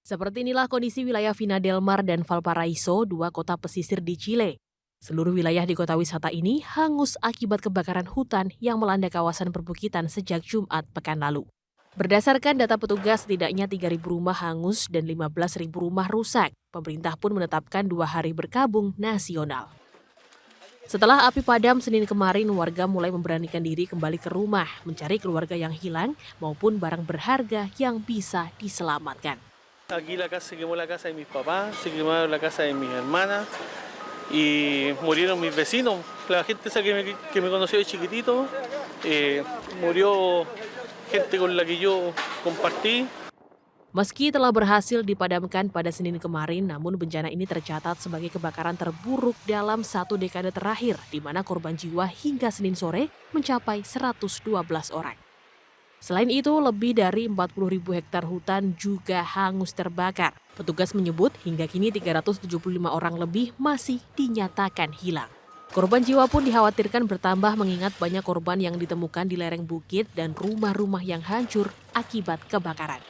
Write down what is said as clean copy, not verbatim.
Seperti inilah kondisi wilayah Vina del Mar dan Valparaiso, dua kota pesisir di Chile. Seluruh wilayah di kota wisata ini hangus akibat kebakaran hutan yang melanda kawasan perbukitan sejak Jumat pekan lalu. Berdasarkan data petugas, setidaknya 3.000 rumah hangus dan 15.000 rumah rusak. Pemerintah pun menetapkan 2 hari berkabung nasional. Setelah api padam Senin kemarin, warga mulai memberanikan diri kembali ke rumah, mencari keluarga yang hilang maupun barang berharga yang bisa diselamatkan. Aquí se quemó la casa de mis papás, se quemó la casa de mis hermanas y murieron mis vecinos. La gente esa que me conoció de chiquitito, murió gente con la que yo compartí. Meski telah berhasil dipadamkan pada Senin kemarin, namun bencana ini tercatat sebagai kebakaran terburuk dalam 1 dekade terakhir, di mana korban jiwa hingga Senin sore mencapai 112 orang. Selain itu, lebih dari 40.000 hektar hutan juga hangus terbakar. Petugas menyebut hingga kini 375 orang lebih masih dinyatakan hilang. Korban jiwa pun dikhawatirkan bertambah mengingat banyak korban yang ditemukan di lereng bukit dan rumah-rumah yang hancur akibat kebakaran.